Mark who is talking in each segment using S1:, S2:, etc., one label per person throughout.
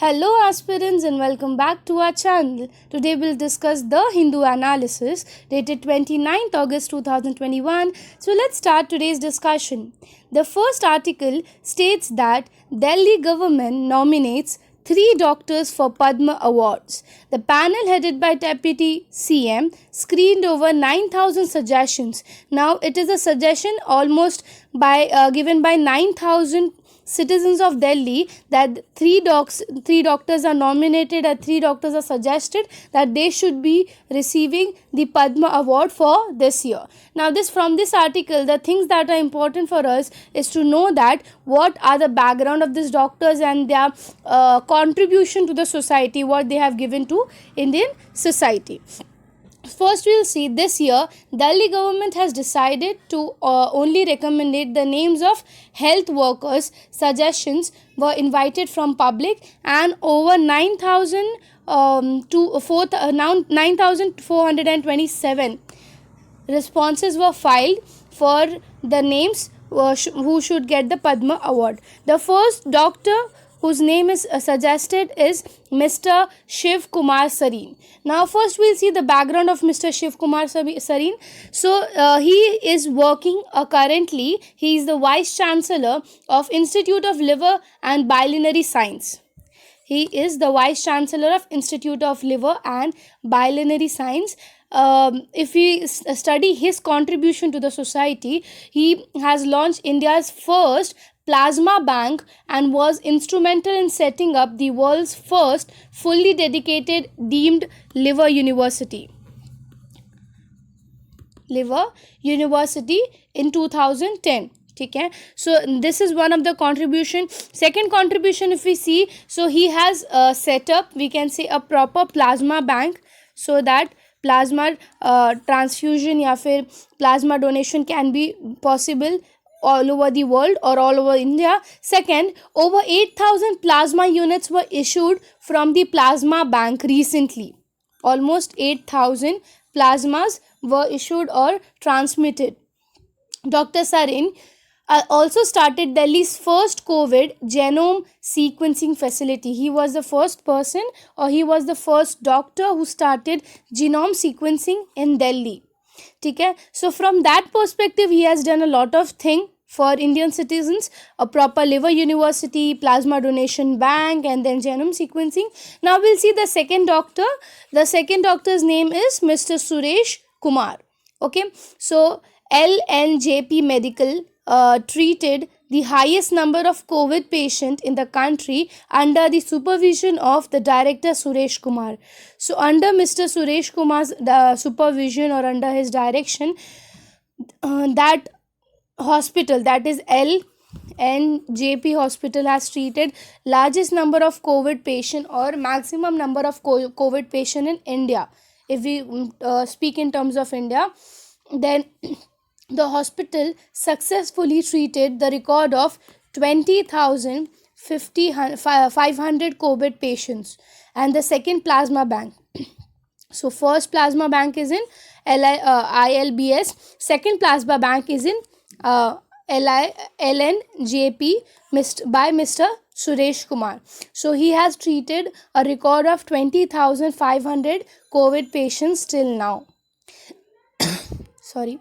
S1: Hello, aspirants, and welcome back to our channel. Today, we'll discuss the Hindu analysis dated 29th August 2021. So, let's start today's discussion. The first article states that Delhi government nominates three doctors for Padma Awards. The panel, headed by Deputy CM, screened over 9,000 suggestions. Now, it is a suggestion almost given by 9,000 citizens of Delhi that three doctors are nominated and three doctors are suggested that they should be receiving the Padma Award for this year. Now, this from this article, the things that are important for us is to know that what are the background of these doctors and their contribution to the society, what they have given to Indian society. First, we'll see this year Delhi government has decided to only recommend the names of health workers. Suggestions were invited from public, and over 9,000 to 9,427 responses were filed for the names who should get the Padma Award. The first doctor whose name is suggested is Mr. Shiv Kumar Sareen. Now, first we'll see the background of Mr. Shiv Kumar Sareen. So, he is working currently, he is the Vice Chancellor of Institute of Liver and Biliary Science. He is the Vice Chancellor of Institute of Liver and Biliary Science. If we study his contribution to the society, he has launched India's first plasma bank and was instrumental in setting up the world's first fully dedicated deemed liver university in 2010. Okay, so this is one of the contribution. Second contribution, if we see, so he has set up, we can say, a proper plasma bank so that plasma transfusion या फिर plasma donation can be possible all over the world or all over India. Second, over 8,000 plasma units were issued from the plasma bank recently. Almost 8,000 plasmas were issued or transmitted. Dr. Sareen also started Delhi's first COVID genome sequencing facility. He was the first person, or he was the first doctor who started genome sequencing in Delhi. Okay? So from that perspective, he has done a lot of things for Indian citizens: a proper liver university, plasma donation bank, and then genome sequencing. Now we'll see the second doctor. The second doctor's name is Mr. Suresh Kumar. Okay, so LNJP Medical treated the highest number of COVID patients in the country under the supervision of the director Suresh Kumar. So under Mr. Suresh Kumar's supervision or under his direction, that hospital, that is LNJP hospital, has treated largest number of COVID patient or maximum number of COVID patient in India. If we speak in terms of India, then the hospital successfully treated the record of 20,500 COVID patients. And the second plasma bank. So first plasma bank is in ILBS. Second plasma bank is in LNJP by Mr. Suresh Kumar. So he has treated a record of 20,500 COVID patients till now. Sorry.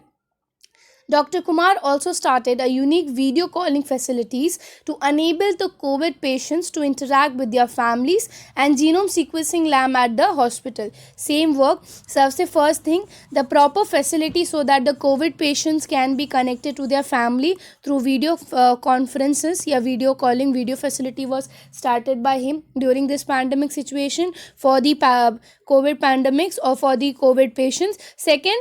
S1: Dr. Kumar also started a unique video calling facilities to enable the COVID patients to interact with their families and genome sequencing lab at the hospital. Same work. सबसे first thing, the proper facility so that the COVID patients can be connected to their family through video conferences या video calling. Video facility was started by him during this pandemic situation for the COVID pandemics or for the COVID patients. Second,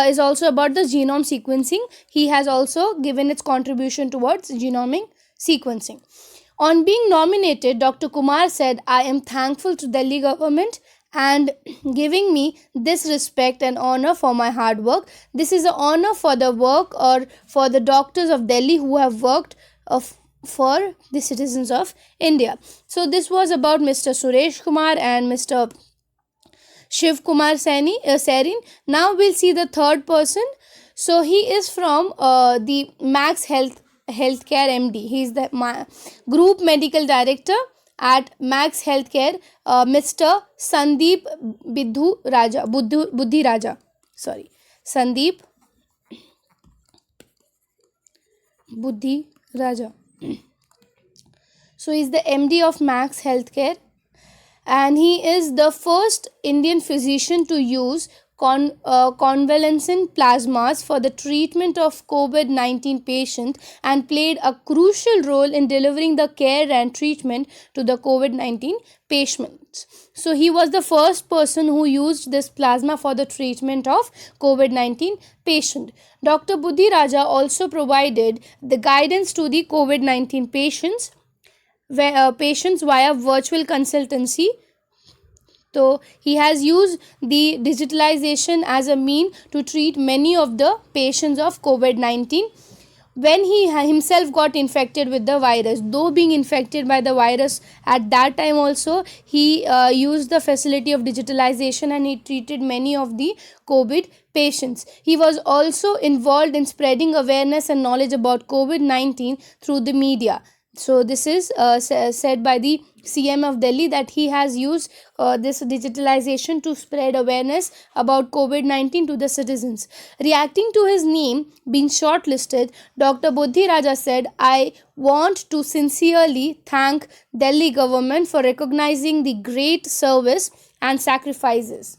S1: is also about the genome sequencing. He has also given its contribution towards genomic sequencing. On being nominated, Dr. Kumar said, "I am thankful to Delhi government and giving me this respect and honor for my hard work. This is an honor for the work or for the doctors of Delhi who have worked for the citizens of India." So this was about Mr. Suresh Kumar and Mr. Shiv Kumar Sareen. Now we'll see the third person. So he is from the Max Healthcare MD. He is the group medical director at Max Healthcare, Mr. Sandeep Buddhi Raja. Sorry, Sandeep Buddhi Raja. So he's the MD of Max Healthcare, and he is the first Indian physician to use convalescent plasmas for the treatment of COVID-19 patients, and played a crucial role in delivering the care and treatment to the COVID-19 patients. So he was the first person who used this plasma for the treatment of COVID-19 patient. Dr. Buddhi Raja also provided the guidance to the COVID-19 patients via virtual consultancy. So he has used the digitalization as a mean to treat many of the patients of COVID-19 when he himself got infected with the virus. Though being infected by the virus at that time also, he used the facility of digitalization and he treated many of the COVID patients. He was also involved in spreading awareness and knowledge about COVID-19 through the media. So this is said by the CM of Delhi that he has used this digitalization to spread awareness about COVID-19 to the citizens. Reacting to his name being shortlisted, Dr. Buddhi Raja said, "I want to sincerely thank Delhi government for recognizing the great service and sacrifices."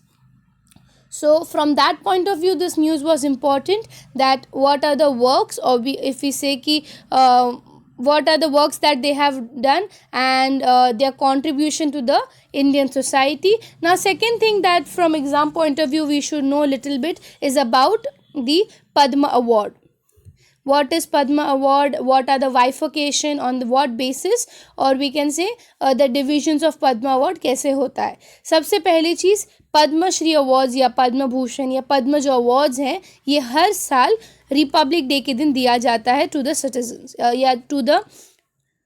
S1: So from that point of view, this news was important, that what are the works, or if we say ki what are the works that they have done, and their contribution to the Indian society. Now second thing that from exam point of view we should know a little bit is about the Padma Award. What is Padma Award? What are the bifurcation, on what basis, और we can say the divisions of Padma Award कैसे होता है. सबसे पहली चीज़, Padmashri awards या पद्म भूषण या पद्म जो awards हैं, ये हर साल रिपब्लिक डे के दिन दिया जाता है टू द सिटीजन्स या टू द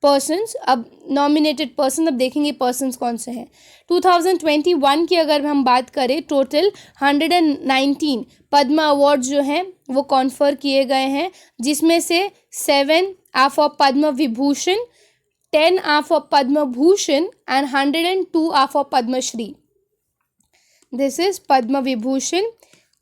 S1: पर्सन्स. अब नॉमिनेटेड पर्सन, अब देखेंगे पर्सन्स कौन से हैं. 2021 की अगर हम बात करें, टोटल 119 पद्मा अवार्ड्स जो हैं वो कॉन्फर किए गए हैं, जिसमें से 7 are for Padma Vibhushan, 10 are for Padma Bhushan and 102 are for Padmashri. This is Padma Vibhushan,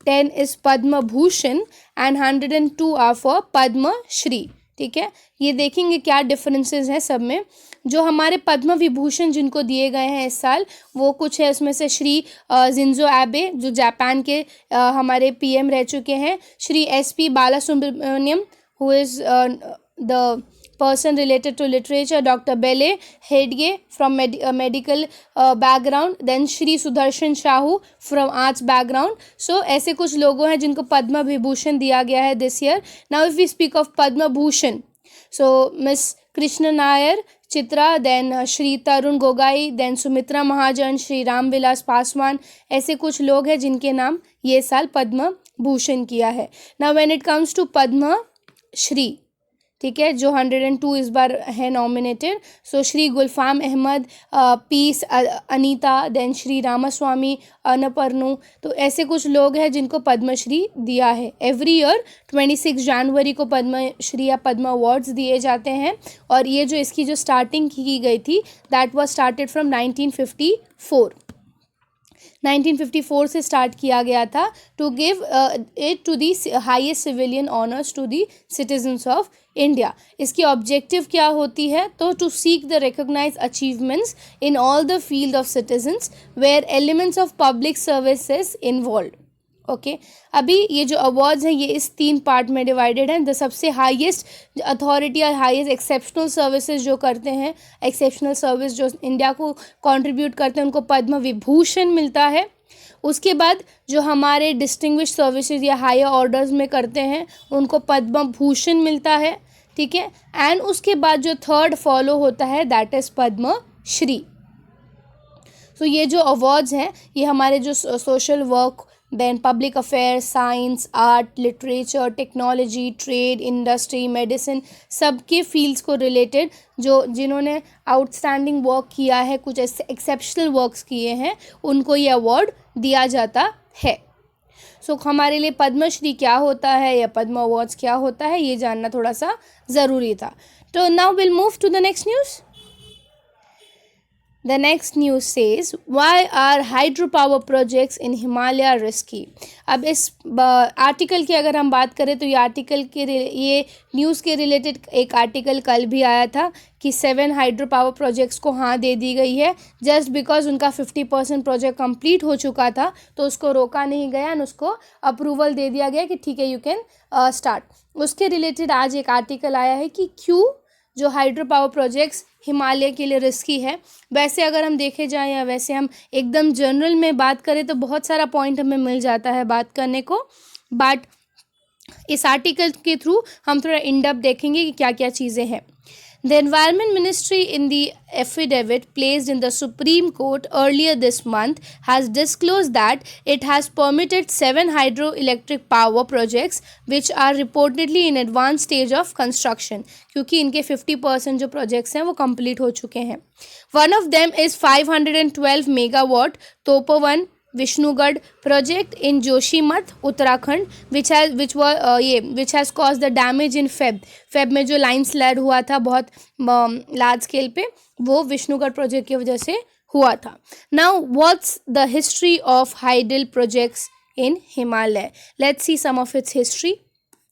S1: 10 is Padma Bhushan and 102 are for Padma Shri. ठीक है, ये देखेंगे क्या डिफरेंसेस हैं सब में. जो हमारे पद्म विभूषण जिनको दिए गए हैं इस साल, वो कुछ है उसमें से श्री जिंजो एबे जो जापान के हमारे पीएम रह चुके हैं, Shri SP Balasubrahmanyam who is the person related to literature, Dr. Bele Hedge from medical background, then Shri Sudarshan Shahu from arts background. So ऐसे कुछ लोगों हैं जिनको पद्म विभूषण दिया गया है this year. Now if we speak of Padma Bhushan, so Miss Krishna Nair Chitra, then Shri Tarun Gogai, then Sumitra Mahajan, Shri Ram Vilas Paswan, ऐसे कुछ लोग हैं जिनके नाम ये साल पद्म भूषण किया है. Now when it comes to Padma Shri, ठीक है, जो 102 इस बार है नॉमिनेटेड, सो श्री गुलफाम अहमद, पीस अनीता, देन श्री रामास्वामी अनपर्नु, तो ऐसे कुछ लोग हैं जिनको पद्मश्री दिया है. एवरी ईयर 26 जनवरी को पद्मश्री या पद्म अवार्ड्स दिए जाते हैं, और ये जो इसकी जो स्टार्टिंग की गई थी दैट वाज स्टार्टेड फ्रॉम 1954 से स्टार्ट किया गया था to give it to the highest civilian honours to the citizens of India. इसकी ऑब्जेक्टिव क्या होती है, तो to seek the recognise achievements in all the field of citizens where elements of public services involve. Okay, अभी ये जो awards हैं ये इस 3 पार्ट में डिवाइडेड हैं. द सबसे हाईएस्ट अथॉरिटी और हाईएस्ट एक्सेप्शनल सर्विसेज जो करते हैं, एक्सेप्शनल सर्विस जो इंडिया को कंट्रीब्यूट करते हैं, उनको पद्म विभूषण मिलता है. उसके बाद जो हमारे डिस्टिंग्विश सर्विसेज या हायर ऑर्डर्स में करते हैं उनको पद्म भूषण मिलता है. ठीक है, एंड उसके बाद जो थर्ड फॉलो होता है that is Padma Shri. So ये जो अवार्ड्स हैं ये हमारे जो social work, then public affairs, science, art, literature, technology, trade, industry, medicine, सबके फील्ड्स को रिलेटेड जो जिन्होंने आउटस्टैंडिंग वर्क किया है, कुछ एक्सेप्शनल वर्क्स किए हैं, उनको ये अवार्ड दिया जाता है. सो हमारे लिए पद्मश्री क्या होता है या पद्म अवार्ड्स क्या होता है ये जानना थोड़ा सा ज़रूरी था. तो now will move to the next news. The next news says, why are hydropower projects in Himalaya risky? अब इस आर्टिकल की अगर हम बात करें तो ये न्यूज़ के रिलेटेड एक आर्टिकल कल भी आया था कि 7 हाइड्रो पावर प्रोजेक्ट्स को हाँ दे दी गई है जस्ट बिकॉज उनका 50% प्रोजेक्ट कंप्लीट हो चुका था, तो उसको रोका नहीं गया एंड उसको अप्रूवल दे दिया गया कि ठीक है यू कैन स्टार्ट। उसके रिलेटेड आज एक आर्टिकल आया है कि क्यों जो हाइड्रो पावर प्रोजेक्ट्स हिमालय के लिए रिस्की है। वैसे अगर हम देखे जाएं या वैसे हम एकदम जनरल में बात करें तो बहुत सारा पॉइंट हमें मिल जाता है बात करने को, बट इस आर्टिकल के थ्रू हम थोड़ा इन डेप्थ देखेंगे कि क्या क्या चीज़ें हैं। The Environment Ministry, in the affidavit placed in the Supreme Court earlier this month, has disclosed that it has permitted 7 hydroelectric power projects which are reportedly in advanced stage of construction, क्योंकि इनके 50% जो projects हैं वो complete हो चुके हैं। One of them is 512 megawatt तोपोवन Vishnugarh project in Joshimath Uttarakhand which has caused the damage in Feb में जो landslide हुआ था बहुत लार्ज स्केल पे, वो विष्णुगढ़ प्रोजेक्ट की वजह से हुआ था। Now what's the history of hydel projects in Himalaya? Let's see some of its history,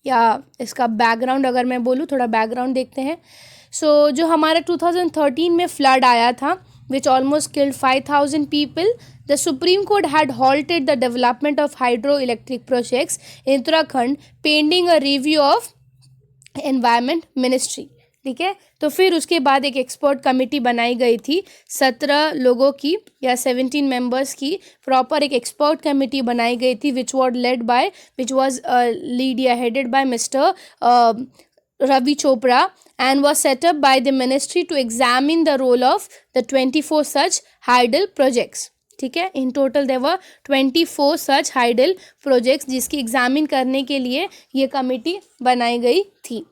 S1: या इसका बैकग्राउंड अगर मैं बोलूँ, थोड़ा बैकग्राउंड देखते हैं। सो जो हमारा 2013 में फ्लड आया था which almost killed 5,000 people, the Supreme Court had halted the development of hydroelectric projects in Uttarakhand pending a review of Environment Ministry। ठीक है, तो फिर उसके बाद एक एक्सपर्ट कमेटी बनाई गई थी 17 लोगों की या 17 मेंबर्स की, प्रॉपर एक एक्सपर्ट कमेटी बनाई गई थी which was headed by mister Ravi Chopra and was set up by the ministry to examine the role of the 24 such hydel projects। ठीक है, in total there were 24 such hydel projects जिसकी examine करने के लिए ये committee बनाई गई थी।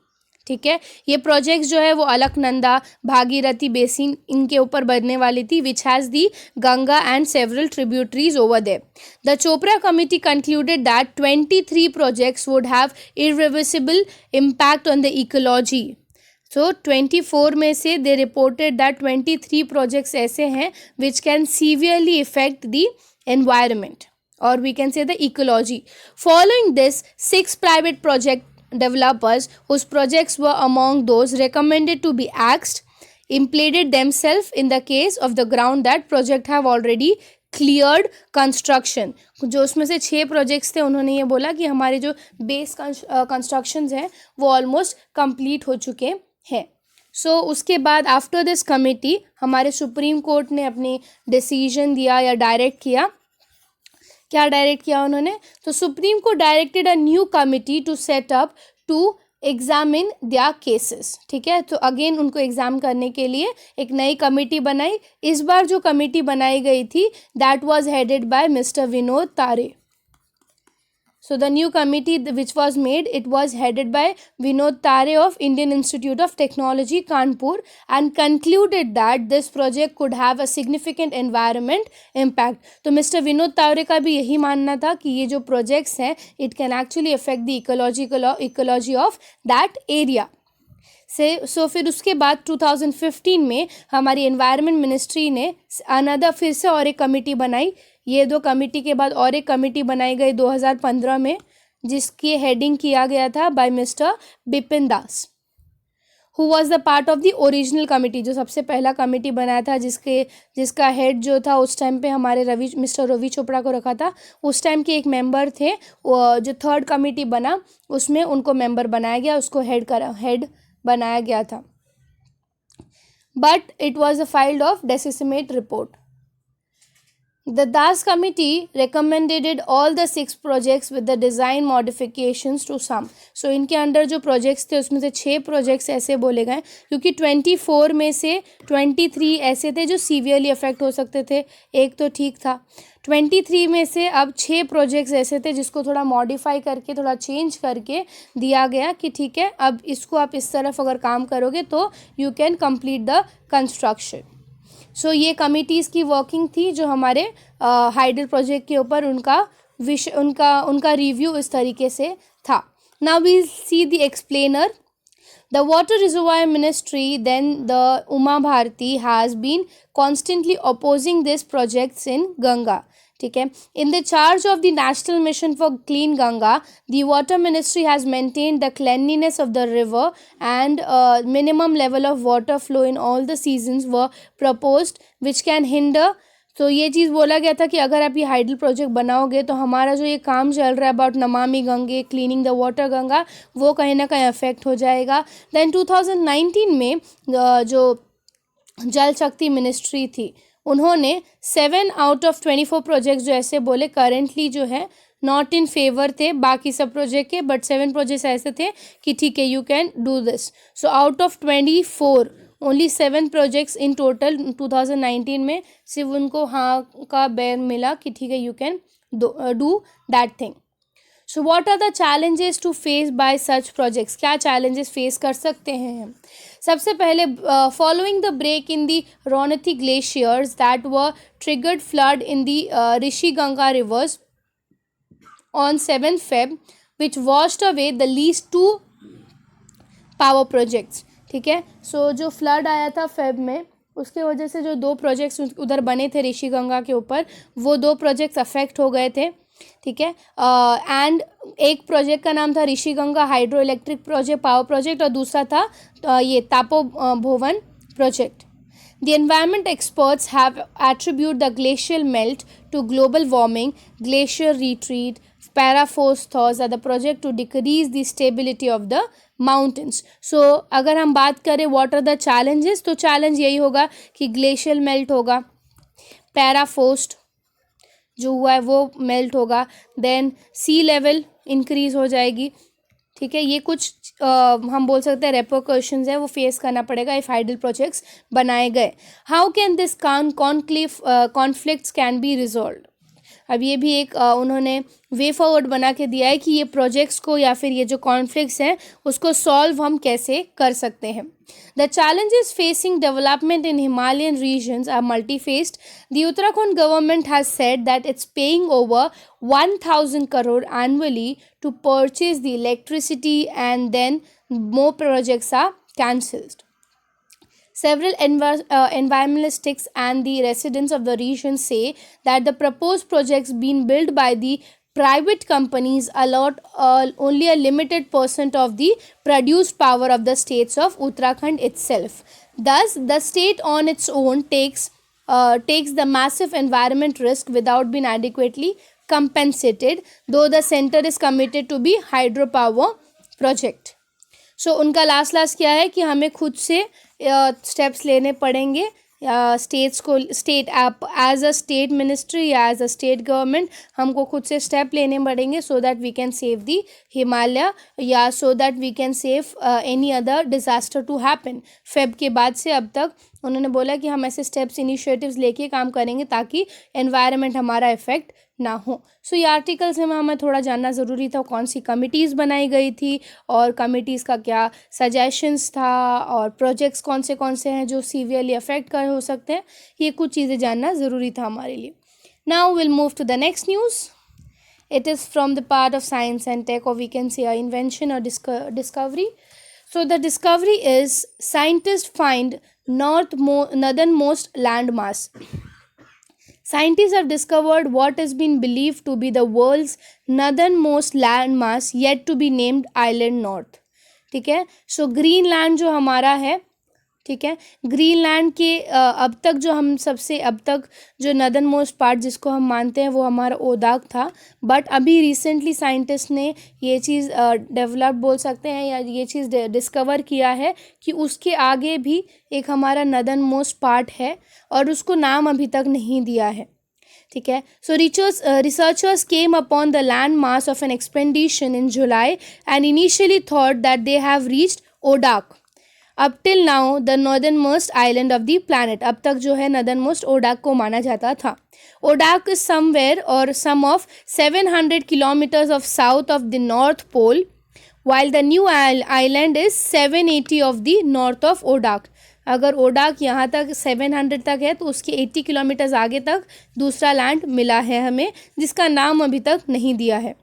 S1: ठीक है, ये प्रोजेक्ट्स जो है वो अलकनंदा, भागीरथी बेसिन इनके ऊपर बनने वाली थी which has the Ganga and several tributaries over there. The Chopra committee concluded that 23 projects would have irreversible impact on the ecology. So 24 में से दे रिपोर्टेड दैट 23 प्रोजेक्ट्स ऐसे हैं which can severely affect the environment और we can say the ecology. Following this 6 private project developers whose projects were among those recommended to be axed implicated themselves in the case of the ground that project have already cleared construction। जो उसमें से 6 projects थे उन्होंने ये बोला कि हमारे जो बेस कंस्ट्रक्शंस हैं वो ऑलमोस्ट कंप्लीट हो चुके हैं। सो उसके बाद आफ्टर दिस कमिटी हमारे सुप्रीम कोर्ट ने अपनी डिसीजन दिया या डायरेक्ट किया। क्या डायरेक्ट किया उन्होंने? तो सुप्रीम को directed a new committee to set up to examine their cases. ठीक है, तो अगेन उनको एग्जाम करने के लिए एक नई कमेटी बनाई। इस बार जो कमेटी बनाई गई थी that was headed by mister Vinod तारे। So the new committee which was made, it was headed by Vinod Tare of Indian Institute of Technology, Kanpur, and concluded that this project could have a significant environment impact। तो Mr. Vinod Tare का भी यही मानना था कि ये जो projects हैं it can actually affect the ecology of that area। सो फिर उसके बाद 2015 में हमारी एनवायरनमेंट मिनिस्ट्री ने अनदर फिर से और एक कमेटी बनाई। ये 2 कमेटी के बाद और एक कमेटी बनाई गई 2015 में जिसकी हेडिंग किया गया था by mister Bipin Das who was the part of the original committee. जो सबसे पहला कमेटी बनाया था जिसका हेड जो था उस टाइम पे हमारे मिस्टर रवि चोपड़ा को रखा था। उस टाइम के एक मेंबर थे, जो 3rd कमेटी बना उसमें उनको मेंबर बनाया गया, उसको हेड बनाया गया था। But it was a failed of decimate report. The Das committee recommended all the 6 projects with the design modifications to some। So इनके अंडर जो projects थे उसमें से 6 projects ऐसे बोले गए क्योंकि 24 में से 23 ऐसे थे जो सीवियरली अफेक्ट हो सकते थे, एक तो ठीक था। 23 में से अब 6 प्रोजेक्ट्स ऐसे थे जिसको थोड़ा मॉडिफाई करके थोड़ा चेंज करके दिया गया कि ठीक है अब इसको आप इस तरफ अगर काम करोगे तो you can complete the construction. So ये कमिटीज़ की वर्किंग थी जो हमारे हाइडल प्रोजेक्ट के ऊपर उनका रिव्यू इस तरीके से था। Now we see the explainer. The Water Reservoir Ministry, then the Uma Bharati, has been constantly opposing these projects in Ganga. ठीक है. In the charge of the National Mission for Clean Ganga, the Water Ministry has maintained the cleanliness of the river, and minimum level of water flow in all the seasons were proposed, which can hinder. तो ये चीज़ बोला गया था कि अगर आप ये hydel project बनाओगे तो हमारा जो ये काम चल रहा है about Namami Gange, cleaning the water Ganga, वो कहीं ना कहीं अफेक्ट हो जाएगा. देन 2019 में जो जल शक्ति मिनिस्ट्री थी, उन्होंने 7 आउट ऑफ 24 प्रोजेक्ट्स जो ऐसे बोले करेंटली जो है नॉट इन फेवर थे बाकी सब प्रोजेक्ट के, बट 7 प्रोजेक्ट्स ऐसे थे कि ठीक है you can do this. So out of 24 only 7 projects in total 2019 में सिर्फ उनको हाँ का बैर मिला कि ठीक है you can do that thing. So what are the challenges to face by such projects. क्या चैलेंजेस फेस कर सकते हैं हम. सबसे पहले following the break in the Ronti glaciers that were triggered flood in the Rishi Ganga rivers on 7 Feb which washed away the least 2 power projects. ठीक है. सो जो फ्लड आया था फेब में, उसके वजह से जो 2 प्रोजेक्ट्स उधर बने थे ऋषि गंगा के ऊपर, वो 2 प्रोजेक्ट्स अफेक्ट हो गए थे. ठीक है. एंड एक प्रोजेक्ट का नाम था Rishi Ganga hydroelectric project, power project, और दूसरा था ये Tapovan project. The environment experts have attributed the glacial melt to global warming, glacier retreat, paraforce thaws are the project to decrease the stability of the mountains. So अगर हम बात करें what are the challenges, तो challenge यही होगा कि glacial melt होगा, paraforce जो हुआ है वो मेल्ट होगा, देन सी लेवल इंक्रीज हो जाएगी. ठीक है. ये कुछ हम बोल सकते हैं रेपरकशंस है वो फेस करना पड़ेगा इफ हाइडल प्रोजेक्ट्स बनाए गए. How can this conflicts can be resolve. अब ये भी एक उन्होंने वे फॉरवर्ड बना के दिया है कि ये प्रोजेक्ट्स को या फिर ये जो कॉन्फ्लिक्ट्स हैं उसको सॉल्व हम कैसे कर सकते हैं. The challenges facing development in Himalayan regions are multifaceted. The Uttarakhand government has said that it's paying over 1000 crore annually to purchase the electricity, and then more projects are cancelled. Several environmentalists and the residents of the region say that the proposed projects being built by the private companies allot only a limited percent of the produced power of the states of Uttarakhand itself. Thus, the state on its own takes the massive environment risk without being adequately compensated, though the center is committed to be hydropower project. सो उनका last क्या है कि हमें खुद से steps लेने पड़ेंगे states को, state as a state ministry या एज अ स्टेट गवर्नमेंट हमको खुद से स्टेप लेने पड़ेंगे so that we can save the Himalaya, या so that we can save any other disaster to happen. Feb के बाद से अब तक उन्होंने बोला कि हम ऐसे स्टेप्स इनिशिएटिव्स लेके काम करेंगे ताकि एनवायरनमेंट हमारा इफेक्ट ना हो. सो ये आर्टिकल्स में हमें थोड़ा जानना ज़रूरी था कौन सी कमिटीज़ बनाई गई थी और कमिटीज़ का क्या सजेशंस था और प्रोजेक्ट्स कौन से हैं जो सीवियरली अफेक्ट कर हो सकते हैं. ये कुछ चीज़ें जानना ज़रूरी था हमारे लिए. Now will move to the next news. It is from the part of science and tech, or we can say a invention or discovery. So the discovery is scientists find northernmost landmass. Scientists have discovered what has been believed to be the world's northernmost landmass yet to be named Island North. ठीक है. सो Greenland जो हमारा है, ठीक है, Greenland के अब तक जो हम सबसे अब तक जो नदर्न मोस्ट पार्ट जिसको हम मानते हैं वो हमारा ओदाग था, बट अभी रिसेंटली साइंटिस्ट ने ये चीज़ डेवलप बोल सकते हैं या ये चीज़ डिस्कवर किया है कि उसके आगे भी एक हमारा नदर्न मोस्ट पार्ट है और उसको नाम अभी तक नहीं दिया है. ठीक है. So researchers came upon the land mass of an expedition in July and initially thought that they have reached Oodaaq. अब till now the northern most island of the planet. अब तक जो है नॉर्दर्न मोस्ट ओडाक को माना जाता था. ओडाक is somewhere और some of 700 kilometres of south of the north pole, while the new island is 780 of the north of ओडाक. अगर ओडाक यहाँ तक 700 तक है तो उसके 80 किलोमीटर्स आगे तक दूसरा लैंड मिला है हमें जिसका नाम अभी तक नहीं दिया है.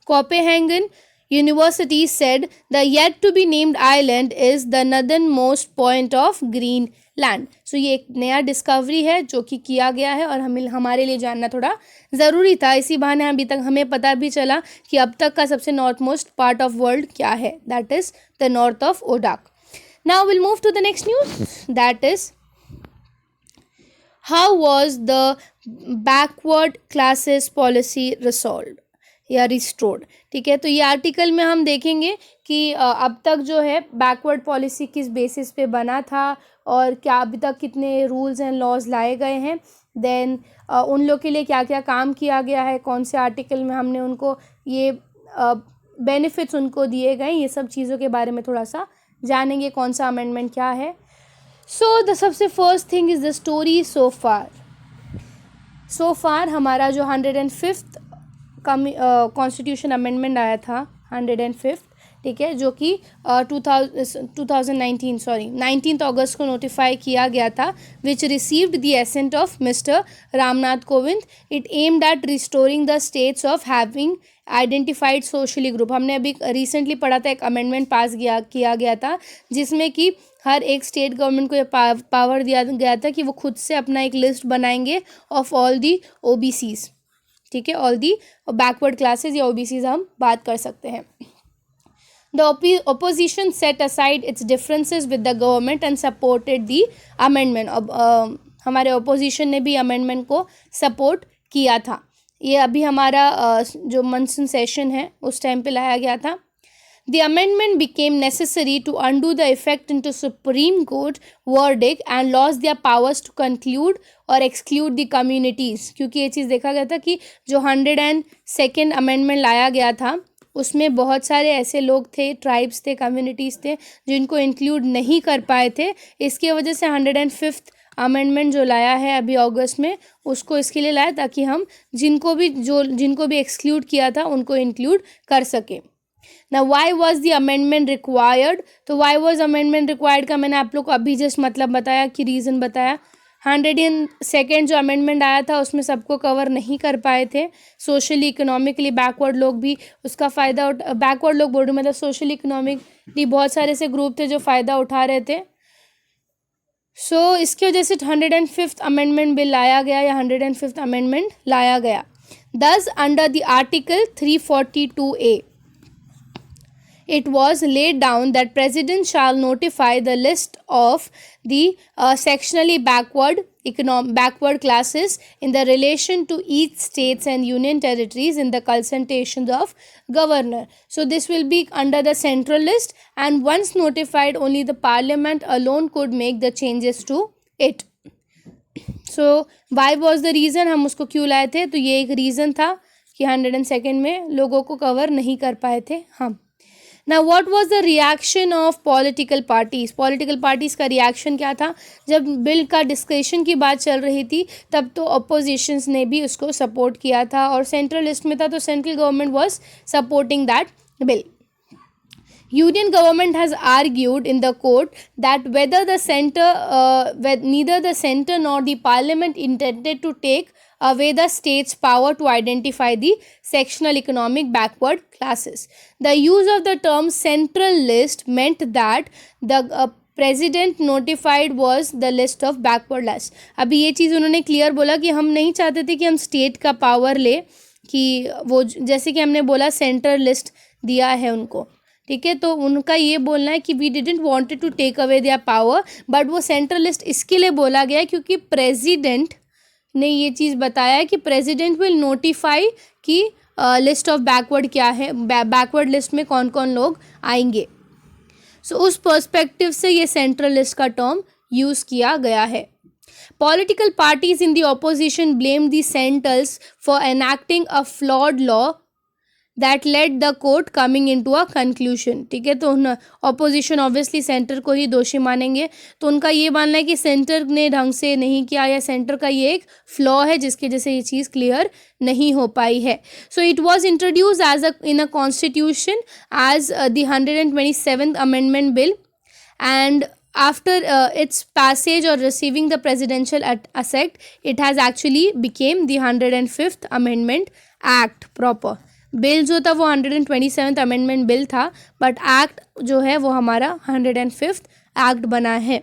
S1: Copenhagen University said the yet to be named island is the northernmost point of Greenland. So ये एक नया डिस्कवरी है जो कि किया गया है और हमारे लिए जानना थोड़ा ज़रूरी था. इसी बहाने अभी तक हमें पता भी चला कि अब तक का सबसे north most part of world क्या है. That is the north of Oodaaq. Now we'll move to the next news. That is, how was the backward classes policy resolved या रिस्टोर्ड. ठीक है, तो ये आर्टिकल में हम देखेंगे कि अब तक जो है बैकवर्ड पॉलिसी किस बेसिस पे बना था और क्या अभी तक कितने रूल्स एंड लॉज लाए गए हैं. देन उन लोग के लिए क्या क्या काम किया गया है, कौन से आर्टिकल में हमने उनको ये बेनिफिट्स उनको दिए गए, ये सब चीज़ों के बारे में थोड़ा सा जानेंगे. कौन सा अमेंडमेंट क्या है. सो द सबसे first thing is the story. So far हमारा जो 105th कॉन्स्टिट्यूशन अमेंडमेंट आया था, 105th, ठीक है, जो कि 19th अगस्त को नोटिफाई किया गया था, which received the assent of mister Ramnath Kovind. It aimed at restoring the status of having identified socially group. हमने अभी रिसेंटली पढ़ा था, एक अमेंडमेंट पास किया गया था जिसमें कि हर एक स्टेट गवर्नमेंट को ये पावर दिया गया था कि वो खुद से अपना एक लिस्ट बनाएंगे ऑफ ऑल दी OBCs. ठीक है, ऑल दी बैकवर्ड क्लासेस या OBCs हम बात कर सकते हैं. The opposition set aside its differences with the government and supported the amendment. अब हमारे opposition ने भी amendment को support किया था. ये अभी हमारा जो मानसून सेशन है उस टाइम पे लाया गया था. The amendment became necessary to undo the effect into Supreme Court verdict and lost their powers to conclude or exclude the communities. क्योंकि ये चीज़ देखा गया था कि जो 102nd अमेंडमेंट लाया गया था उसमें बहुत सारे ऐसे लोग थे, ट्राइब्स थे, कम्युनिटीज़ थे जिनको इंक्लूड नहीं कर पाए थे. इसकी वजह से 105th अमेंडमेंट जो लाया है अभी अगस्त में, उसको इसके लिए लाया ताकि हम जिनको भी एक्सक्लूड किया था उनको इंक्लूड कर सके. Now why was the amendment required? तो why was amendment required का मैंने आप लोग को अभी जस्ट मतलब बताया कि रीज़न बताया. 102nd जो अमेंडमेंट आया था उसमें सबको कवर नहीं कर पाए थे. सोशली इकोनॉमिकली बैकवर्ड लोग भी उसका फ़ायदा बैकवर्ड लोग बोल रहे मतलब सोशली इकोनॉमिकली बहुत सारे ऐसे ग्रुप थे जो फ़ायदा उठा रहे थे. सो इसकी वजह से 105th अमेंडमेंट बिल लाया गया या 105th अमेंडमेंट लाया गया. Thus under the article 342A it was laid down that president shall notify the list of the sectionally backward classes in the relation to each states and union territories in the consultations of governor. So this will be under the central list, and once notified only the parliament alone could make the changes to it. So why was the reason, हम उसको क्यों लाए थे, तो ये एक reason था कि 102nd में लोगों को कवर नहीं कर पाए थे हम. Now what was the reaction of political parties? Political parties का reaction क्या था. जब बिल का डिस्कशन की बात चल रही थी तब तो oppositions ने भी उसको सपोर्ट किया था और सेंट्रल लिस्ट में था तो central government was supporting that bill. Union government has argued in the court that neither the center nor the parliament intended to take away the state's power to identify the sectional economic backward classes. The use of the term central list meant that the president notified was the list of backward class. अभी ये चीज़ उन्होंने clear बोला कि हम नहीं चाहते थे कि हम स्टेट का पावर ले, कि वो जैसे कि हमने बोला सेंटर लिस्ट दिया है उनको, ठीक है, तो उनका ये बोलना है कि we didn't wanted to take away their power, but वो सेंट्रल लिस्ट इसके लिए बोला गया क्योंकि प्रेसिडेंट ने ये चीज़ बताया है कि प्रेसिडेंट विल नोटिफाई कि लिस्ट ऑफ बैकवर्ड क्या है, बैकवर्ड लिस्ट में कौन कौन लोग आएंगे. सो उस पर्सपेक्टिव से ये सेंट्रल लिस्ट का टर्म यूज़ किया गया है. Political parties in the opposition blamed the centers for enacting a flawed law that led the court coming into a conclusion. ठीक है, तो ऑपोजिशन ऑब्वियसली सेंटर को ही दोषी मानेंगे, तो उनका ये मानना है कि सेंटर ने ढंग से नहीं किया या सेंटर का ये एक फ्लॉ है जिसकी वजह से ये चीज़ क्लियर नहीं हो पाई है. So it was introduce in a constitution as the 127th amendment bill, and after its passage or receiving the presidential assent, it has actually became the 105th amendment act proper. Bill जो था वो 127th amendment bill था, but act जो है वो हमारा 105th act बना है।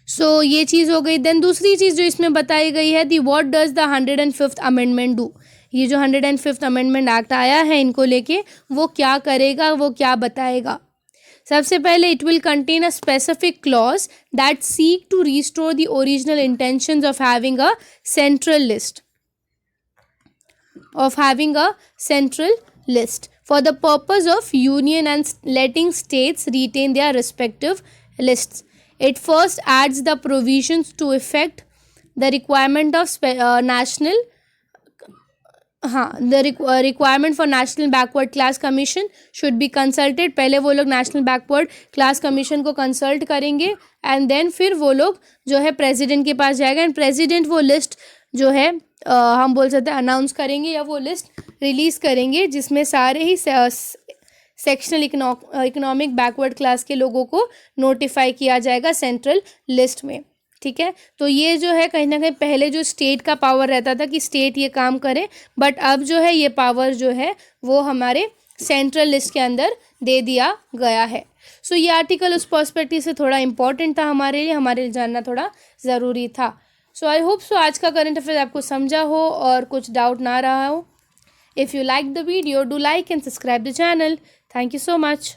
S1: सो ये चीज़ हो गई। देन दूसरी चीज़ जो इसमें बताई गई है, the what does the 105th amendment do. ये जो 105th अमेंडमेंट एक्ट आया है इनको लेके, वो क्या करेगा, वो क्या बताएगा। सबसे पहले, it will contain a specific clause that seek to restore the original intentions of having a central list, for the purpose of union and letting states retain their respective lists. It first adds the provisions to effect the requirement of national requirement for national backward class commission should be consulted. पहले वो लोग national backward class commission को consult करेंगे, and then फिर वो लोग जो है president के पास जाएगा, and president वो list जो है हम बोल सकते हैं अनाउंस करेंगे या वो लिस्ट रिलीज़ करेंगे, जिसमें सारे ही सेक्शनल इकोनॉमिक बैकवर्ड क्लास के लोगों को नोटिफाई किया जाएगा सेंट्रल लिस्ट में। ठीक है, तो ये जो है कहीं ना कहीं पहले जो स्टेट का पावर रहता था कि स्टेट ये काम करे, बट अब जो है ये पावर जो है वो हमारे सेंट्रल लिस्ट के अंदर दे दिया गया है। सो ये आर्टिकल उस पर्सपेक्टिव से थोड़ा इंपॉर्टेंट था हमारे लिए जानना थोड़ा ज़रूरी था। सो आई होप सो आज का करंट अफेयर आपको समझा हो और कुछ डाउट ना रहा हो। If you like the video, do like and subscribe the channel. Thank you so much.